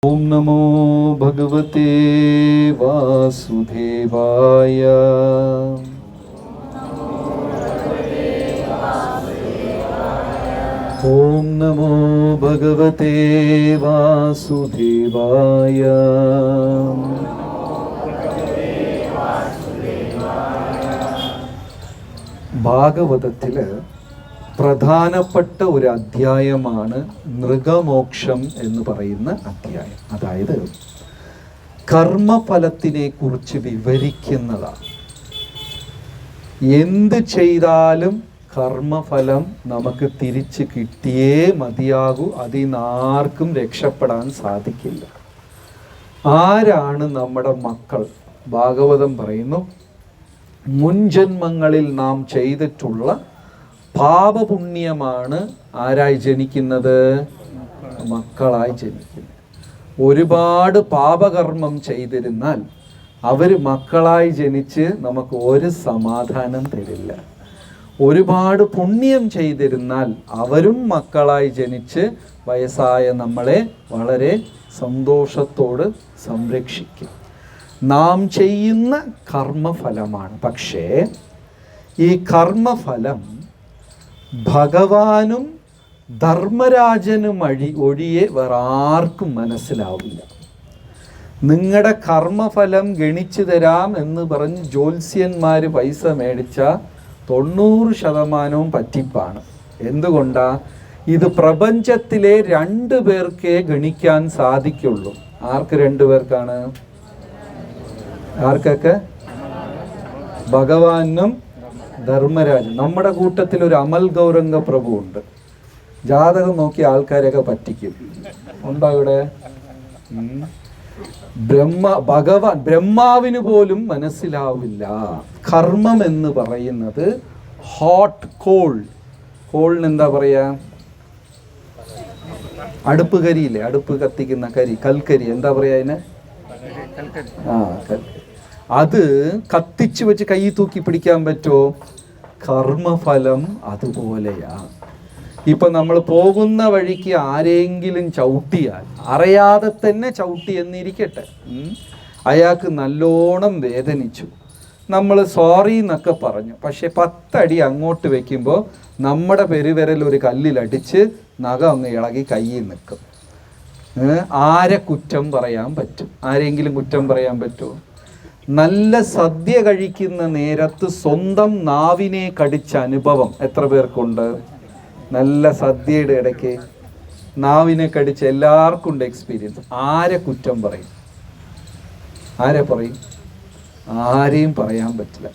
ഓം നമോ ഭഗവതേ വാസുദേവായ. ഓം നമോ ഭഗവതേ വാസുദേവായ. ഭാഗവതത്തില് പ്രധാനപ്പെട്ട ഒരു അധ്യായമാണ് നൃഗമോക്ഷം എന്ന് പറയുന്ന അധ്യായം. അതായത് കർമ്മഫലത്തിനെ കുറിച്ച് വിവരിക്കുന്നതാണ്. എന്ത് ചെയ്താലും കർമ്മഫലം നമുക്ക് തിരിച്ച് കിട്ടിയേ മതിയാകൂ. അതിൽ നിന്ന് ആർക്കും രക്ഷപ്പെടാൻ സാധിക്കില്ല. ആരാണ് നമ്മുടെ മക്കൾ? ഭാഗവതം പറയുന്നു, മുൻജന്മങ്ങളിൽ നാം ചെയ്തിട്ടുള്ള പാപപുണ്യമാണ് ആരായി ജനിക്കുന്നത്? മക്കളായി ജനിക്കുന്നത്. ഒരുപാട് പാപകർമ്മം ചെയ്തിരുന്നാൽ അവർ മക്കളായി ജനിച്ച് നമുക്ക് ഒരു സമാധാനം തരില്ല. ഒരുപാട് പുണ്യം ചെയ്തിരുന്നാൽ അവരും മക്കളായി ജനിച്ച് വയസ്സായ നമ്മളെ വളരെ സന്തോഷത്തോട് സംരക്ഷിക്കും. നാം ചെയ്യുന്ന കർമ്മഫലമാണ്. പക്ഷേ ഈ കർമ്മഫലം ഭഗവാനും ധർമ്മരാജനും ഒഴിയെ വേറെ ആർക്കും മനസ്സിലാവില്ല. നിങ്ങളുടെ കർമ്മഫലം ഗണിച്ചു തരാം എന്ന് പറഞ്ഞ് ജ്യോത്സ്യന്മാർ പൈസ മേടിച്ച 90% പറ്റിപ്പാണ്. എന്തുകൊണ്ടാ? ഇത് പ്രപഞ്ചത്തിലെ 2 പേർക്കേ ഗണിക്കാൻ സാധിക്കുള്ളൂ. ആർക്ക് 2 പേർക്കാണ്? ആർക്കൊക്കെ? ഭഗവാനും ധർമ്മരാജൻ. നമ്മുടെ കൂട്ടത്തിൽ ഒരു അമൽ ഗൗരംഗ പ്രഭു ഉണ്ട്. ജാതകം നോക്കി ആൾക്കാരെയൊക്കെ പറ്റിക്കും. ഉണ്ടോ ഇവിടെ? ബ്രഹ്മാവിന് പോലും മനസ്സിലാവില്ല. കർമ്മം എന്ന് പറയുന്നത് ഹോട്ട് കോൾ. കോളിന് എന്താ പറയാ? അടുപ്പ് കരിയില്ലേ? അടുപ്പ് കത്തിക്കുന്ന കരി, കൽക്കരി. എന്താ പറയാ അതിന്? അത് കത്തിച്ചു വെച്ച് കൈ തൂക്കി പിടിക്കാൻ പറ്റുമോ? കർമ്മഫലം അതുപോലെയാ. ഇപ്പൊ നമ്മൾ പോകുന്ന വഴിക്ക് ആരെങ്കിലും ചവിട്ടിയാൽ, അറിയാതെ തന്നെ ചവിട്ടി എന്നിരിക്കട്ടെ, അയാൾക്ക് നല്ലോണം വേദനിച്ചു. നമ്മൾ സോറി എന്നൊക്കെ പറഞ്ഞു. പക്ഷെ 10 അടി അങ്ങോട്ട് വെക്കുമ്പോൾ നമ്മുടെ പെരുവിരൽ ഒരു കല്ലിലടിച്ച് നഖം അങ്ങ് ഇളകി കയ്യിൽ നിൽക്കും. ആരെ കുറ്റം പറയാൻ പറ്റും? ആരെങ്കിലും കുറ്റം പറയാൻ പറ്റുമോ? നല്ല സദ്യ കഴിക്കുന്ന നേരത്ത് സ്വന്തം നാവിനെ കടിച്ച അനുഭവം എത്ര പേർക്കുണ്ട്? നല്ല സദ്യയുടെ ഇടയ്ക്ക് നാവിനെ കടിച്ച എല്ലാവർക്കും ഉണ്ട് എക്സ്പീരിയൻസ്. ആരെ കുറ്റം പറയും? ആരെ പറയും? ആരെയും പറയാൻ പറ്റില്ല.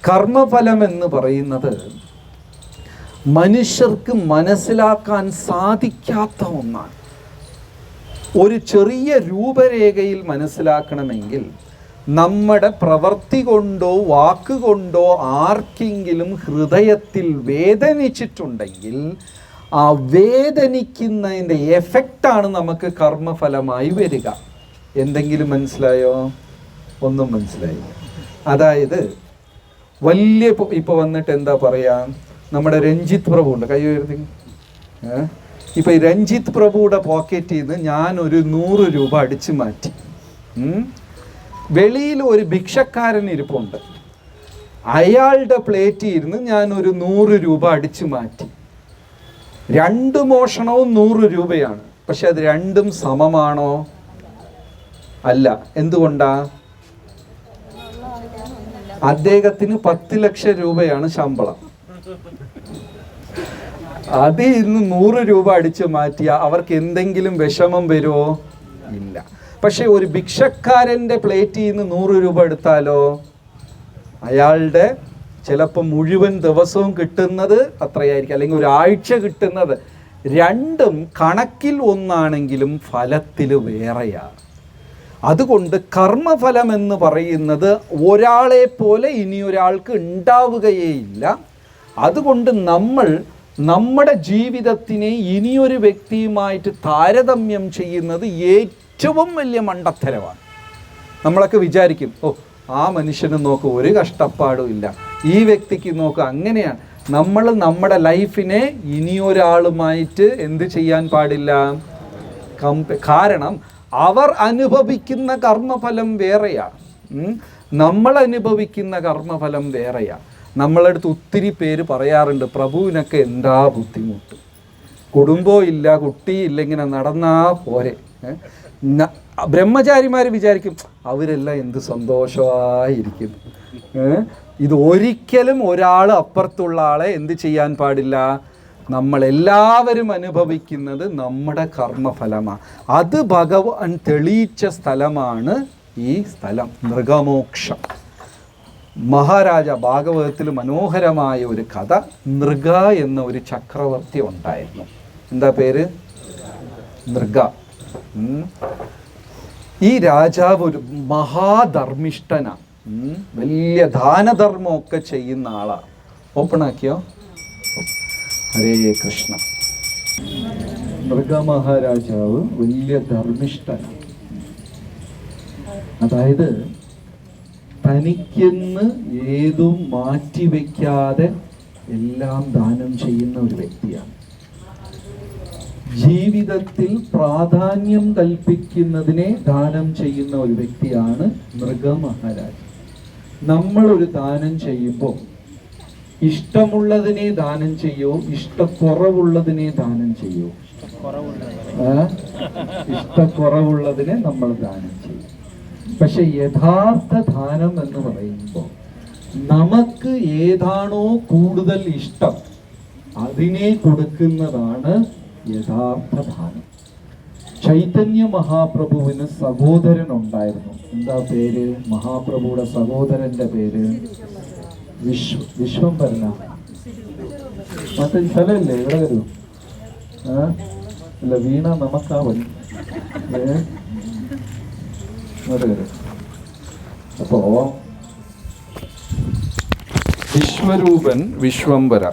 കർമ്മഫലം എന്ന് പറയുന്നത് മനുഷ്യർക്ക് മനസ്സിലാക്കാൻ സാധിക്കാത്ത ഒന്നാണ്. ഒരു ചെറിയ രൂപരേഖയിൽ മനസ്സിലാക്കണമെങ്കിൽ നമ്മുടെ പ്രവൃത്തി കൊണ്ടോ വാക്കുകൊണ്ടോ ആർക്കെങ്കിലും ഹൃദയത്തിൽ വേദനിച്ചിട്ടുണ്ടെങ്കിൽ ആ വേദനിക്കുന്നതിൻ്റെ എഫക്റ്റാണ് നമുക്ക് കർമ്മഫലമായി വരിക. എന്തെങ്കിലും മനസ്സിലായോ? ഒന്നും മനസ്സിലായില്ല. അതായത് വലിയ ഇപ്പോൾ വന്നിട്ട് എന്താ പറയുക, നമ്മുടെ രഞ്ജിത്ത് പ്രഭു ഉണ്ട്, കൈ ഉയർത്തി. ഇപ്പം ഈ രഞ്ജിത്ത് പ്രഭുയുടെ പോക്കറ്റിൽ നിന്ന് ഞാനൊരു 100 രൂപ അടിച്ചു മാറ്റി. വെളിയിൽ ഒരു ഭിക്ഷക്കാരൻ ഇരിപ്പുണ്ട്. അയാളുടെ പ്ലേറ്റിൽ ഇരുന്ന് ഞാനൊരു 100 രൂപ അടിച്ചു മാറ്റി. 2 മോഷണവും 100 രൂപയാണ്. പക്ഷെ അത് രണ്ടും സമമാണോ? അല്ല. എന്തുകൊണ്ടാ? അദ്ദേഹത്തിന് 10 ലക്ഷം രൂപയാണ് ശമ്പളം. അതിൽ നിന്ന് 100 രൂപ അടിച്ചു മാറ്റിയ അവർക്ക് എന്തെങ്കിലും വിഷമം വരുമോ? ഇല്ല. പക്ഷെ ഒരു ഭിക്ഷക്കാരൻ്റെ പ്ലേറ്റിൽ നിന്ന് 100 രൂപ എടുത്താലോ അയാളുടെ ചിലപ്പോൾ മുഴുവൻ ദിവസവും കിട്ടുന്നത് അത്രയായിരിക്കും, അല്ലെങ്കിൽ ഒരാഴ്ച കിട്ടുന്നത്. രണ്ടും കണക്കിൽ ഒന്നാണെങ്കിലും ഫലത്തിൽ വേറെയാണ്. അതുകൊണ്ട് കർമ്മഫലം എന്ന് പറയുന്നത് ഒരാളെ പോലെ ഇനിയൊരാൾക്ക് ഉണ്ടാവുകയേയില്ല. അതുകൊണ്ട് നമ്മൾ നമ്മുടെ ജീവിതത്തിനെ ഇനിയൊരു വ്യക്തിയുമായിട്ട് താരതമ്യം ചെയ്യുന്നത് ഏറ്റവും വലിയ മണ്ടത്തരമാണ്. നമ്മളൊക്കെ വിചാരിക്കും, ഓ ആ മനുഷ്യന് നോക്ക് ഒരു കഷ്ടപ്പാടും ഇല്ല, ഈ വ്യക്തിക്ക് നോക്ക് അങ്ങനെയാണ്. നമ്മൾ നമ്മുടെ ലൈഫിനെ ഇനിയൊരാളുമായിട്ട് എന്ത് ചെയ്യാൻ പാടില്ല? കാരണം അവർ അനുഭവിക്കുന്ന കർമ്മഫലം വേറെയാണ്, നമ്മൾ അനുഭവിക്കുന്ന കർമ്മഫലം വേറെയാണ്. നമ്മളടുത്ത് ഒത്തിരി പേര് പറയാറുണ്ട്, പ്രഭുവിനൊക്കെ എന്താ ബുദ്ധിമുട്ട്, കുടുംബവും ഇല്ല, കുട്ടിയില്ല, ഇങ്ങനെ നടന്നാ പോരെ. ബ്രഹ്മചാരിമാർ വിചാരിക്കും അവരെല്ലാം എന്ത് സന്തോഷമായിരിക്കുന്നു. ഇത് ഒരിക്കലും ഒരാൾ അപ്പുറത്തുള്ള ആളെ എന്ത് ചെയ്യാൻ പാടില്ല, നമ്മളെല്ലാവരും അനുഭവിക്കുന്നത് നമ്മുടെ കർമ്മഫലമാണ്. അത് ഭഗവാൻ തെളിയിച്ച സ്ഥലമാണ് ഈ സ്ഥലം, നൃഗമോക്ഷം. മഹാരാജ ഭാഗവതത്തിൽ മനോഹരമായ ഒരു കഥ, നൃഗ എന്ന ഒരു ചക്രവർത്തി ഉണ്ടായിരുന്നു. എന്താ പേര്? നൃഗ. ഈ രാജാവ് ഒരു മഹാധർമ്മിഷ്ഠനാണ്, വലിയ ദാനധർമ്മമൊക്കെ ചെയ്യുന്ന ആളാണ്. ഓപ്പണാക്കിയോ? ഹരേ കൃഷ്ണ. മൃഗമഹാരാജാവ് വലിയ ധർമ്മിഷ്ഠനാണ്. അതായത് തനിക്കെന്ന് ഏതും മാറ്റിവെക്കാതെ എല്ലാം ദാനം ചെയ്യുന്ന ഒരു വ്യക്തിയാണ്. ജീവിതത്തിൽ പ്രാധാന്യം കൽപ്പിക്കുന്നതിനെ ദാനം ചെയ്യുന്ന ഒരു വ്യക്തിയാണ് മൃഗമഹാരാജ്. നമ്മളൊരു ദാനം ചെയ്യുമ്പോൾ ഇഷ്ടമുള്ളതിനെ ദാനം ചെയ്യോ, ഇഷ്ടക്കുറവുള്ളതിനെ ദാനം ചെയ്യോ? ഇഷ്ടക്കുറവുള്ളതിനെ നമ്മൾ ദാനം ചെയ്യും. പക്ഷെ യഥാർത്ഥ ദാനം എന്ന് പറയുമ്പോൾ നമുക്ക് ഏതാണോ കൂടുതൽ ഇഷ്ടം അതിനെ കൊടുക്കുന്നതാണ് യഥാർത്ഥ ദാനം. ചൈതന്യ മഹാപ്രഭുവിന് സഹോദരൻ ഉണ്ടായിരുന്നു. എന്താ പേര്? മഹാപ്രഭുയുടെ സഹോദരന്റെ പേര് വിശ്വംഭരന. മറ്റേ സ്ഥലമല്ലേ, ഇവിടെ വരൂ. അല്ല, വീണ നമുക്കാവൻ വരും. അപ്പോ വിശ്വരൂപൻ വിശ്വംഭര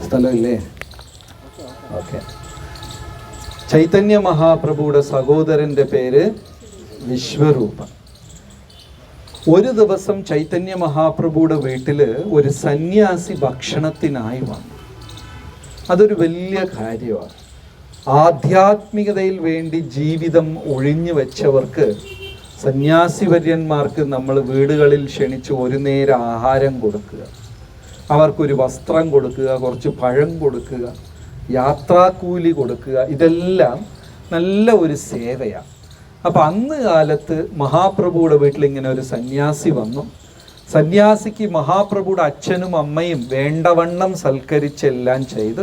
സ്ഥലമില്ലേ? ഓക്കെ. ചൈതന്യ മഹാപ്രഭുയുടെ സഹോദരന്റെ പേര് വിശ്വരൂപൻ. ഒരു ദിവസം ചൈതന്യ മഹാപ്രഭുയുടെ വീട്ടിൽ ഒരു സന്യാസി ഭക്ഷണത്തിനായി വന്നു. അതൊരു വലിയ കാര്യമാണ്. ആധ്യാത്മികതയിൽ വേണ്ടി ജീവിതം ഒഴിഞ്ഞു വെച്ചവർക്ക്, സന്യാസിവര്യന്മാർക്ക് നമ്മൾ വീടുകളിൽ ക്ഷണിച്ച് ഒരു നേരം ആഹാരം കൊടുക്കുക, അവർക്കൊരു വസ്ത്രം കൊടുക്കുക, കുറച്ച് പഴം കൊടുക്കുക, യാത്രാക്കൂലി കൊടുക്കുക, ഇതെല്ലാം നല്ല ഒരു സേവയാണ്. അപ്പം അന്ന് കാലത്ത് മഹാപ്രഭുയുടെ വീട്ടിൽ ഇങ്ങനെ ഒരു സന്യാസി വന്നു. സന്യാസിക്ക് മഹാപ്രഭുയുടെ അച്ഛനും അമ്മയും വേണ്ടവണ്ണം സൽക്കരിച്ചെല്ലാം ചെയ്ത്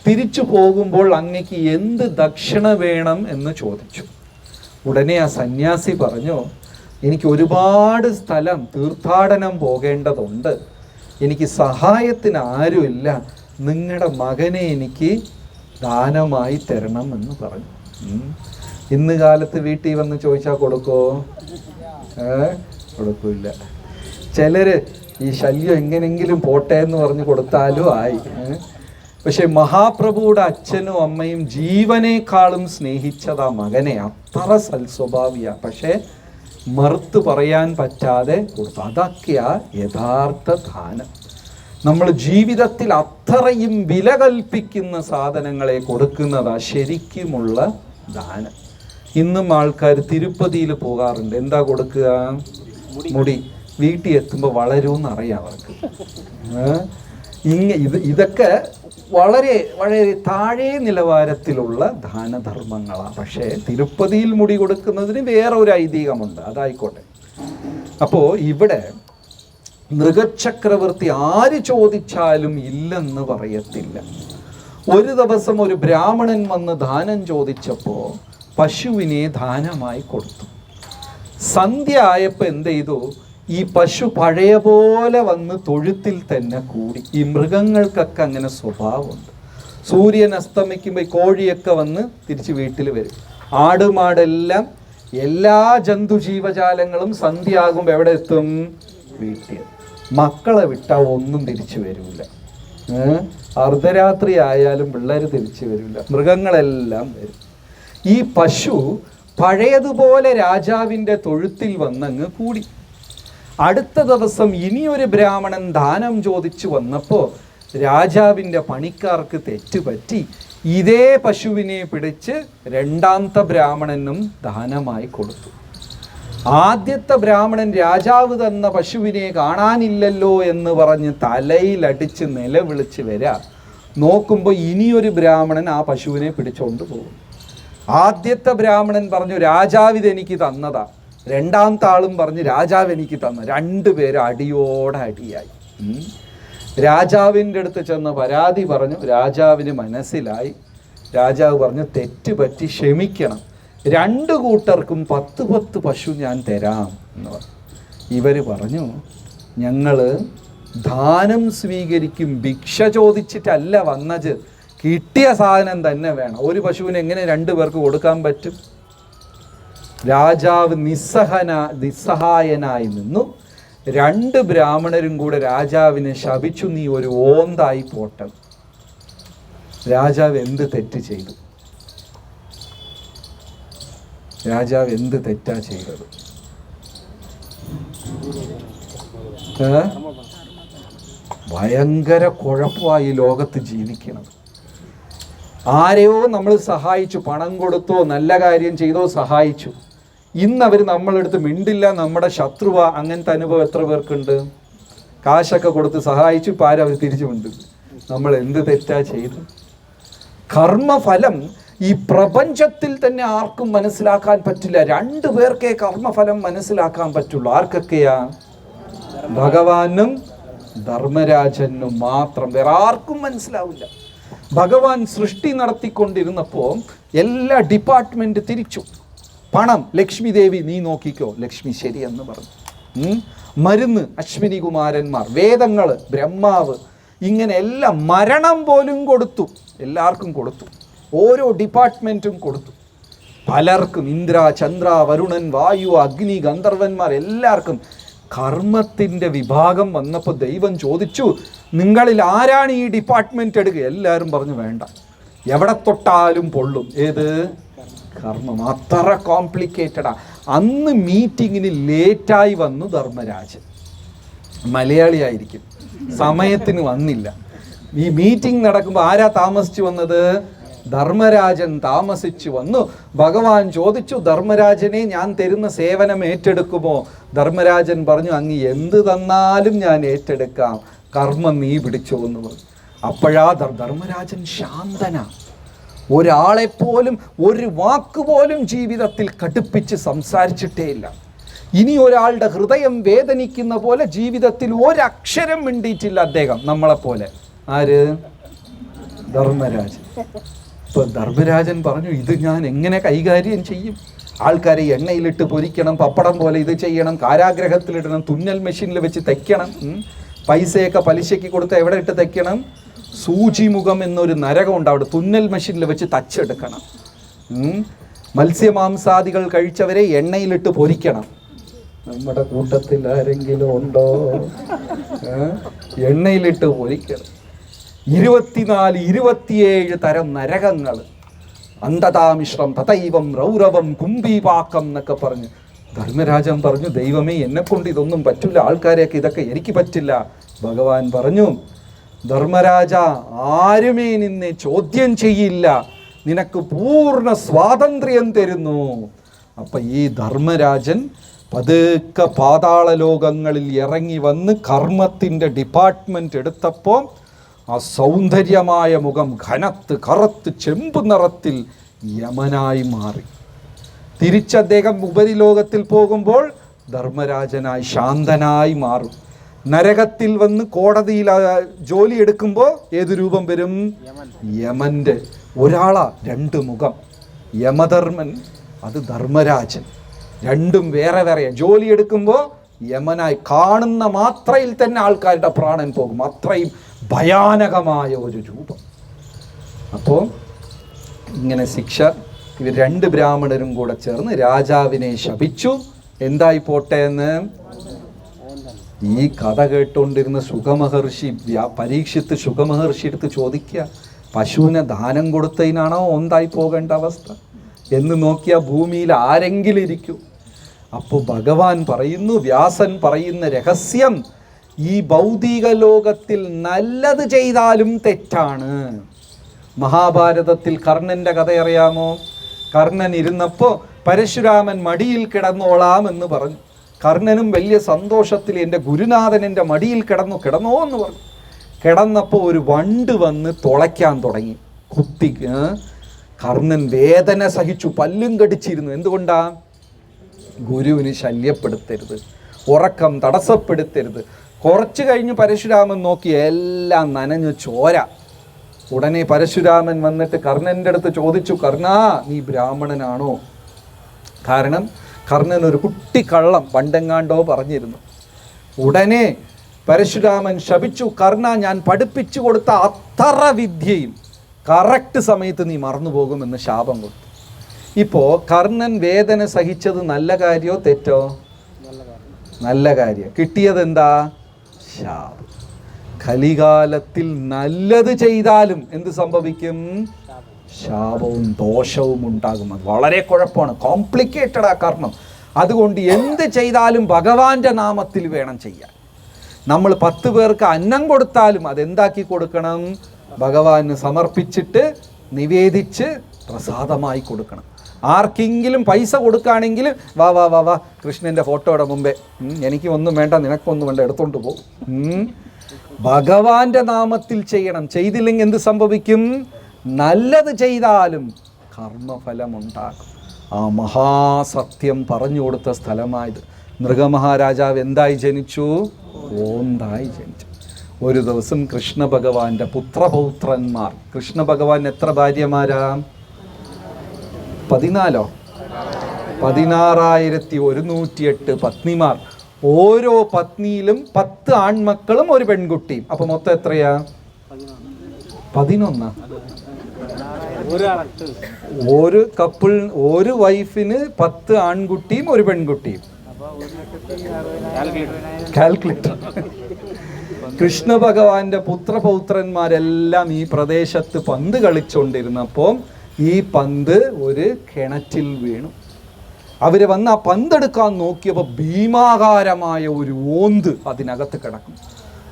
തിരിച്ചു പോകുമ്പോൾ അങ്ങക്ക് എന്ത് ദക്ഷിണ വേണം എന്ന് ചോദിച്ചു. ഉടനെ ആ സന്യാസി പറഞ്ഞു, എനിക്ക് ഒരുപാട് സ്ഥലം തീർത്ഥാടനം പോകേണ്ടതുണ്ട്, എനിക്ക് സഹായത്തിന് ആരുമില്ല, നിങ്ങളുടെ മകനെ എനിക്ക് ദാനമായി തരണം എന്ന് പറഞ്ഞു. ഇന്ന് കാലത്ത് വീട്ടിൽ വന്ന് ചോദിച്ചാൽ കൊടുക്കോ? കൊടുക്കില്ല. ചിലര് ഈ ശല്യം എങ്ങനെങ്കിലും പോട്ടെ എന്ന് പറഞ്ഞ് കൊടുത്താലും ആയി. പക്ഷെ മഹാപ്രഭുയുടെ അച്ഛനും അമ്മയും ജീവനേക്കാളും സ്നേഹിച്ചത് ആ മകനെ. അത്ര സൽസ്വഭാവിയാ, പക്ഷെ മറുത്ത് പറയാൻ പറ്റാതെ കൊടുത്തു. അതൊക്കെയാ യഥാർത്ഥ ദാനം. നമ്മൾ ജീവിതത്തിൽ അത്രയും വില കൽപ്പിക്കുന്ന സാധനങ്ങളെ കൊടുക്കുന്നതാ ശരിക്കുമുള്ള ദാനം. ഇന്നും ആൾക്കാർ തിരുപ്പതിയിൽ പോകാറുണ്ട്. എന്താ കൊടുക്കുക? മുടി. വീട്ടിൽ എത്തുമ്പോൾ വളരുമെന്നറിയാം അവർക്ക്. ഇതൊക്കെ വളരെ വളരെ താഴെ നിലവാരത്തിലുള്ള ദാനധർമ്മങ്ങളാണ്. പക്ഷേ തിരുപ്പതിയിൽ മുടി കൊടുക്കുന്നതിന് വേറെ ഒരു ഐതിഹ്യമുണ്ട്. അതായിക്കോട്ടെ. അപ്പോൾ ഇവിടെ മൃഗചക്രവർത്തി ആര് ചോദിച്ചാലും ഇല്ലെന്ന് പറയത്തില്ല. ഒരു ദിവസം ഒരു ബ്രാഹ്മണൻ വന്ന് ദാനം ചോദിച്ചപ്പോൾ പശുവിനെ ദാനമായി കൊടുത്തു. സന്ധ്യ ആയപ്പോൾ എന്ത് ചെയ്തു? ഈ പശു പഴയ പോലെ വന്ന് തൊഴുത്തിൽ തന്നെ കൂടി. ഈ മൃഗങ്ങൾക്കൊക്കെ അങ്ങനെ സ്വഭാവമുണ്ട്. സൂര്യൻ അസ്തമിക്കുമ്പോൾ കോഴിയൊക്കെ വന്ന് തിരിച്ച് വീട്ടിൽ വരും. ആടുമാടെല്ലാം, എല്ലാ ജന്തുജീവജാലങ്ങളും സന്ധ്യ ആകുമ്പോൾ എവിടെ എത്തും? വീട്ടിൽ. മക്കളെ വിട്ടാൽ ഒന്നും തിരിച്ചു വരില്ല. അർദ്ധരാത്രി ആയാലും പിള്ളേർ തിരിച്ചു വരില്ല. മൃഗങ്ങളെല്ലാം വരും. ഈ പശു പഴയതുപോലെ രാജാവിൻ്റെ തൊഴുത്തിൽ വന്നങ്ങ് കൂടി. അടുത്ത ദിവസം ഇനിയൊരു ബ്രാഹ്മണൻ ദാനം ചോദിച്ചു വന്നപ്പോൾ രാജാവിൻ്റെ പണിക്കാർക്ക് തെറ്റുപറ്റി ഇതേ പശുവിനെ പിടിച്ച് രണ്ടാമത്തെ ബ്രാഹ്മണനും ദാനമായി കൊടുത്തു. ആദ്യത്തെ ബ്രാഹ്മണൻ രാജാവ് തന്ന പശുവിനെ കാണാനില്ലല്ലോ എന്ന് പറഞ്ഞ് തലയിലടിച്ച് നിലവിളിച്ച് വരാം. നോക്കുമ്പോൾ ഇനിയൊരു ബ്രാഹ്മണൻ ആ പശുവിനെ പിടിച്ചുകൊണ്ട് പോകും. ആദ്യത്തെ ബ്രാഹ്മണൻ പറഞ്ഞു രാജാവ് ഇതെനിക്ക് തന്നതാ. രണ്ടാമത്തെ ആളും പറഞ്ഞു രാജാവ് എനിക്ക് തന്ന. രണ്ടുപേരും അടിയോടെ അടിയായി. രാജാവിൻ്റെ അടുത്ത് ചെന്ന് പരാതി പറഞ്ഞു. രാജാവിന് മനസ്സിലായി. രാജാവ് പറഞ്ഞു തെറ്റ് പറ്റി, ക്ഷമിക്കണം, 2 കൂട്ടർക്കും 10 പശു ഞാൻ തരാം എന്ന് പറഞ്ഞു. ഇവർ പറഞ്ഞു ഞങ്ങൾ ദാനം സ്വീകരിക്കും, ഭിക്ഷ ചോദിച്ചിട്ടല്ല വന്നത്, കിട്ടിയ സാധനം തന്നെ വേണം. ഒരു പശുവിന് എങ്ങനെ 2 പേർക്ക് കൊടുക്കാൻ പറ്റും? രാജാവ് നിസ്സഹായനായി നിന്നു. 2 ബ്രാഹ്മണരും കൂടെ രാജാവിനെ ശപിച്ചു, നീ ഒരു ഓന്തായി പോട്ടെ. രാജാവ് എന്ത് തെറ്റ് ചെയ്തു? രാജാവ് എന്ത് തെറ്റാ ചെയ്തത്? ഭയങ്കര കുഴപ്പമായി ലോകത്ത് ജീവിക്കണം. ആരെയോ നമ്മൾ സഹായിച്ചു, പണം കൊടുത്തോ നല്ല കാര്യം ചെയ്തോ സഹായിച്ചു. ഇന്നവർ നമ്മളെടുത്ത് മിണ്ടില്ല, നമ്മുടെ ശത്രുവ. അങ്ങനത്തെ അനുഭവം എത്ര പേർക്കുണ്ട്? കാശൊക്കെ കൊടുത്ത് സഹായിച്ചു, ഇപ്പം ആരും അവർ തിരിച്ചു മിണ്ടും. നമ്മൾ എന്ത് തെറ്റാ ചെയ്തു? കർമ്മഫലം ഈ പ്രപഞ്ചത്തിൽ തന്നെ ആർക്കും മനസ്സിലാക്കാൻ പറ്റില്ല. 2 പേർക്കേ കർമ്മഫലം മനസ്സിലാക്കാൻ പറ്റുള്ളൂ. ആർക്കൊക്കെയാ? ഭഗവാനും ധർമ്മരാജനും മാത്രം. വേറെ ആർക്കും മനസ്സിലാവില്ല. ഭഗവാൻ സൃഷ്ടി നടത്തിക്കൊണ്ടിരുന്നപ്പോൾ എല്ലാ ഡിപ്പാർട്ട്മെന്റ് തിരിച്ചു. പണം ലക്ഷ്മി ദേവി നീ നോക്കിക്കോ, ലക്ഷ്മി ശരിയെന്ന് പറഞ്ഞു. മരുന്ന് അശ്വിനി കുമാരന്മാർ, വേദങ്ങൾ ബ്രഹ്മാവ്, ഇങ്ങനെ എല്ലാം. മരണം പോലും കൊടുത്തു, എല്ലാവർക്കും കൊടുത്തു, ഓരോ ഡിപ്പാർട്ട്മെൻറ്റും കൊടുത്തു. പലർക്കും ഇന്ദ്ര, ചന്ദ്ര, വരുണൻ, വായു, അഗ്നി, ഗന്ധർവന്മാർ എല്ലാവർക്കും. കർമ്മത്തിൻ്റെ വിഭാഗം വന്നപ്പോൾ ദൈവം ചോദിച്ചു നിങ്ങളിൽ ആരാണ് ഈ ഡിപ്പാർട്ട്മെൻറ്റ് എടുക്കുക? എല്ലാവരും പറഞ്ഞു വേണ്ട, എവിടെ തൊട്ടാലും പൊള്ളും. ഏത്? കർമ്മം. അത്ര കോംപ്ലിക്കേറ്റഡാ. അന്ന് മീറ്റിങ്ങിന് ലേറ്റായി വന്നു ധർമ്മരാജൻ. മലയാളിയായിരിക്കും, സമയത്തിന് വന്നില്ല. ഈ മീറ്റിംഗ് നടക്കുമ്പോൾ ആരാ താമസിച്ചു വന്നത്? ധർമ്മരാജൻ താമസിച്ചു വന്നു. ഭഗവാൻ ചോദിച്ചു ധർമ്മരാജനെ ഞാൻ തരുന്ന സേവനം ഏറ്റെടുക്കുമോ? ധർമ്മരാജൻ പറഞ്ഞു അങ്ങ് എന്ത് തന്നാലും ഞാൻ ഏറ്റെടുക്കാം, കർമ്മം നീ പിടിച്ചോ എന്ന് പറഞ്ഞു. അപ്പോഴാ ധർമ്മരാജൻ ശാന്തനാ. ഒരാളെപ്പോലും ഒരു വാക്കുപോലും ജീവിതത്തിൽ കടുപ്പിച്ച് സംസാരിച്ചിട്ടേ ഇല്ല. ഇനി ഒരാളുടെ ഹൃദയം വേദനിക്കുന്ന പോലെ ജീവിതത്തിൽ ഒരക്ഷരം മിണ്ടിയിട്ടില്ല അദ്ദേഹം, നമ്മളെപ്പോലെ. ആര്? ധർമ്മരാജൻ. ഇപ്പൊ ധർമ്മരാജൻ പറഞ്ഞു ഇത് ഞാൻ എങ്ങനെ കൈകാര്യം ചെയ്യും? ആൾക്കാരെ എണ്ണയിലിട്ട് പൊരിക്കണം, പപ്പടം പോലെ ഇത് ചെയ്യണം, കാരാഗ്രഹത്തിലിടണം, തുന്നൽ മെഷീനിൽ വെച്ച് തയ്ക്കണം, പൈസയൊക്കെ പലിശയ്ക്ക് കൊടുത്ത് എവിടെ ഇട്ട് തയ്ക്കണം? സൂചിമുഖം എന്നൊരു നരകമുണ്ട്, അവിടെ തുന്നൽ മെഷീനിൽ വെച്ച് തച്ചെടുക്കണം. മത്സ്യമാംസാദികൾ കഴിച്ചവരെ എണ്ണയിലിട്ട് പൊരിക്കണം. നമ്മുടെ കൂട്ടത്തിൽ ആരെങ്കിലും ഉണ്ടോ? എണ്ണയിലിട്ട് പൊരിക്കണം. 24, 27 തരം നരകങ്ങൾ. അന്ധതാമിശ്രം, തഥൈവം, രൗരവം, കുംഭീപാക്കം എന്നൊക്കെ പറഞ്ഞ് ധർമ്മരാജൻ പറഞ്ഞു ദൈവമേ എന്നെ കൊണ്ട് ഇതൊന്നും പറ്റില്ല, ആൾക്കാരെയൊക്കെ ഇതൊക്കെ എനിക്ക് പറ്റില്ല. ഭഗവാൻ പറഞ്ഞു ധർമ്മരാജ ആരുമേ നിന്നെ ചോദ്യം ചെയ്യില്ല, നിനക്ക് പൂർണ്ണ സ്വാതന്ത്ര്യം തരുന്നു. അപ്പം ഈ ധർമ്മരാജൻ പതുക്കെ പാതാള ലോകങ്ങളിൽ ഇറങ്ങി വന്ന് കർമ്മത്തിൻ്റെ ഡിപ്പാർട്ട്മെൻറ്റ് എടുത്തപ്പോൾ ആ സൗന്ദര്യമായ മുഖം ഘനത്ത് കറുത്ത് ചെമ്പ് നിറത്തിൽ യമനായി മാറി. തിരിച്ചദ്ദേഹം ഉപരിലോകത്തിൽ പോകുമ്പോൾ ധർമ്മരാജനായി ശാന്തനായി മാറും. നരകത്തിൽ വന്ന് കോടതിയിൽ ജോലി എടുക്കുമ്പോൾ ഏത് രൂപം വരും? യമൻ്റെ. ഒരാളാ 2 മുഖം. യമധർമ്മൻ, അത് ധർമ്മരാജൻ. രണ്ടും വേറെ വേറെ. ജോലി എടുക്കുമ്പോൾ യമനായി കാണുന്ന മാത്രയിൽ തന്നെ ആൾക്കാരുടെ പ്രാണൻ പോകും, അത്രയും ഭയാനകമായ ഒരു രൂപം. അപ്പോൾ ഇങ്ങനെ ശിക്ഷ. ഇവർ 2 ബ്രാഹ്മണരും കൂടെ ചേർന്ന് രാജാവിനെ ശപിച്ചു. എന്തായി പോട്ടെ എന്ന് ഈ കഥ കേട്ടുകൊണ്ടിരുന്ന ശുഗമഹർഷി, പരീക്ഷിത്ത് ശുഗമഹർഷി എടുത്ത് ചോദിക്കുക പശുവിനെ ദാനം കൊടുത്തതിനാണോ ഒന്നായി പോകേണ്ട അവസ്ഥ എന്ന് നോക്കിയാൽ ഭൂമിയിൽ ആരെങ്കിലും ഇരിക്കൂ. അപ്പോൾ ഭഗവാൻ പറയുന്നു, വ്യാസൻ പറയുന്ന രഹസ്യം, ഈ ഭൗതിക ലോകത്തിൽ നല്ലത് ചെയ്താലും തെറ്റാണ്, മഹാഭാരതത്തിൽ കർണൻ്റെ കഥ അറിയാമോ? കർണൻ ഇരുന്നപ്പോൾ പരശുരാമൻ മടിയിൽ കിടന്നോളാം എന്ന് പറഞ്ഞു. കർണനും വലിയ സന്തോഷത്തിൽ എൻ്റെ ഗുരുനാഥൻ എൻ്റെ മടിയിൽ കിടന്നോ എന്ന് പറഞ്ഞു. കിടന്നപ്പോൾ ഒരു വണ്ട് വന്ന് തുളയ്ക്കാൻ തുടങ്ങി. കുത്തി കർണൻ വേദന സഹിച്ചു, പല്ലും കടിച്ചിരുന്നു. എന്തുകൊണ്ടാ? ഗുരുവിന് ശല്യപ്പെടുത്തരുത്, ഉറക്കം തടസ്സപ്പെടുത്തരുത്. കുറച്ച് കഴിഞ്ഞ് പരശുരാമൻ നോക്കി, എല്ലാം നനഞ്ഞു ചോര. ഉടനെ പരശുരാമൻ വന്നിട്ട് കർണൻ്റെ അടുത്ത് ചോദിച്ചു, കർണാ നീ ബ്രാഹ്മണനാണോ? കാരണം കർണൻ ഒരു കുട്ടി കള്ളം പണ്ടെങ്ങാണ്ടോ പറഞ്ഞിരുന്നു. ഉടനെ പരശുരാമൻ ശപിച്ചു, കർണ ഞാൻ പഠിപ്പിച്ചു കൊടുത്ത അത്ര വിദ്യയും കറക്റ്റ് സമയത്ത് നീ മറന്നുപോകുമെന്ന് ശാപം കൊടുത്തു. ഇപ്പോൾ കർണൻ വേദന സഹിച്ചത് നല്ല കാര്യമോ തെറ്റോ? നല്ല കാര്യം. കിട്ടിയത് എന്താ? ശാപം. കലികാലത്തിൽ നല്ലത് ചെയ്താലും എന്ത് സംഭവിക്കും? ശാപവും ദോഷവും ഉണ്ടാകും. അത് വളരെ കുഴപ്പമാണ്, കോംപ്ലിക്കേറ്റഡ് ആ കർമ്മം. അതുകൊണ്ട് എന്ത് ചെയ്താലും ഭഗവാന്റെ നാമത്തിൽ വേണം ചെയ്യാൻ. നമ്മൾ 10 പേർക്ക് അന്നം കൊടുത്താലും അതെന്താക്കി കൊടുക്കണം? ഭഗവാന് സമർപ്പിച്ചിട്ട് നിവേദിച്ച് പ്രസാദമായി കൊടുക്കണം. ആർക്കെങ്കിലും പൈസ കൊടുക്കുകയാണെങ്കിൽ വാ വാ വാ വാ കൃഷ്ണൻ്റെ ഫോട്ടോയുടെ മുമ്പേ, എനിക്ക് ഒന്നും വേണ്ട നിനക്കൊന്നും വേണ്ട, എടുത്തോണ്ട് പോകും. ഭഗവാന്റെ നാമത്തിൽ ചെയ്യണം. ചെയ്തില്ലെങ്കിൽ എന്ത് സംഭവിക്കും? നല്ലത് ചെയ്താലും കർമ്മഫലമുണ്ടാകും. ആ മഹാസത്യം പറഞ്ഞു കൊടുത്ത സ്ഥലമായത്. നൃഗമഹാരാജാവ് എന്തായി ജനിച്ചു? ഓന്തായി ജനിച്ചു. ഒരു ദിവസം കൃഷ്ണ ഭഗവാന്റെ പുത്രപൗത്രന്മാർ, കൃഷ്ണ ഭഗവാൻ എത്ര ഭാര്യമാരാ? 14 16,108 പത്നിമാർ. ഓരോ പത്നിയിലും 10 ആൺമക്കളും ഒരു പെൺകുട്ടിയും. അപ്പൊ മൊത്തം എത്രയാ? 11. ഒരു കപ്പിൾ, ഒരു വൈഫിന് 10 ആൺകുട്ടിയും ഒരു പെൺകുട്ടിയും. കാൽക്കുലേറ്റർ. കൃഷ്ണ ഭഗവാന്റെ പുത്രപൗത്രന്മാരെല്ലാം ഈ പ്രദേശത്ത് പന്ത് കളിച്ചുകൊണ്ടിരുന്നപ്പോൾ ഈ പന്ത് ഒരു കിണറ്റിൽ വീണു. അവർ വന്ന് ആ പന്തെടുക്കാൻ നോക്കിയപ്പോൾ ഭീമാകാരമായ ഒരു ഓന്ത് അതിനകത്ത് കിടക്കും.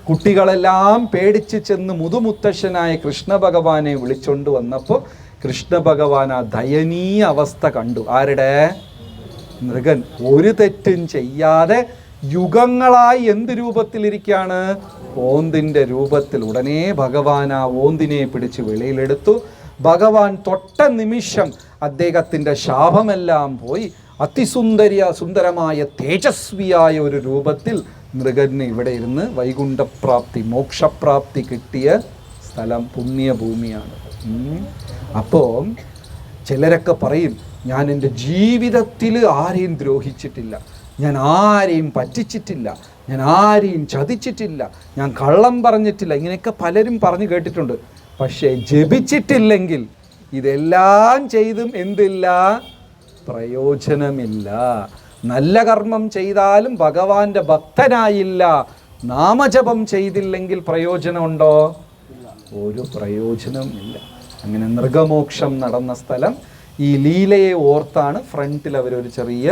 കുട്ടികളെല്ലാം പേടിച്ച് ചെന്ന് മുതുമുത്തശ്ശനായ കൃഷ്ണ ഭഗവാനെ വിളിച്ചുകൊണ്ട് വന്നപ്പോൾ കൃഷ്ണ ഭഗവാൻ ആ ദയനീയ അവസ്ഥ കണ്ടു. ആരുടെ? മൃഗൻ. ഒരു തെറ്റും ചെയ്യാതെ യുഗങ്ങളായി എന്ത് രൂപത്തിലിരിക്കുകയാണ്? ഓന്തിൻ്റെ രൂപത്തിൽ. ഉടനെ ഭഗവാൻ ആ ഓന്തിനെ പിടിച്ച് വെളിയിലെടുത്തു. ഭഗവാൻ തൊട്ട നിമിഷം അദ്ദേഹത്തിൻ്റെ ശാപമെല്ലാം പോയി സുന്ദരമായ തേജസ്വിയായ ഒരു രൂപത്തിൽ മൃഗന് ഇവിടെ ഇരുന്ന് വൈകുണ്ഠപ്രാപ്തി, മോക്ഷപ്രാപ്തി കിട്ടിയ സ്ഥലം, പുണ്യഭൂമിയാണ്. അപ്പോൾ ചിലരൊക്കെ പറയും, ഞാൻ എൻ്റെ ജീവിതത്തിൽ ആരെയും ദ്രോഹിച്ചിട്ടില്ല, ഞാൻ ആരെയും പറ്റിച്ചിട്ടില്ല, ഞാൻ ആരെയും ചതിച്ചിട്ടില്ല, ഞാൻ കള്ളം പറഞ്ഞിട്ടില്ല. ഇങ്ങനെയൊക്കെ പലരും പറഞ്ഞു കേട്ടിട്ടുണ്ട്. പക്ഷേ ജപിച്ചിട്ടില്ലെങ്കിൽ ഇതെല്ലാം ചെയ്തും എന്തില്ല? പ്രയോജനമില്ല. നല്ല കർമ്മം ചെയ്താലും ഭഗവാന്റെ ഭക്തനായില്ല. നാമജപം ചെയ്തില്ലെങ്കിൽ പ്രയോജനമുണ്ടോ? ഒരു പ്രയോജനമില്ല. അങ്ങനെ മൃഗമോക്ഷം നടന്ന സ്ഥലം. ഈ ലീലയെ ഓർത്താണ് ഫ്രണ്ടിൽ അവരൊരു ചെറിയ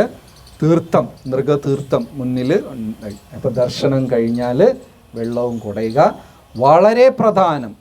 തീർത്ഥം, മൃഗതീർത്ഥം മുന്നിൽ. അപ്പോൾ ദർശനം കഴിഞ്ഞാൽ വെള്ളവും കുടയുക വളരെ പ്രധാനം.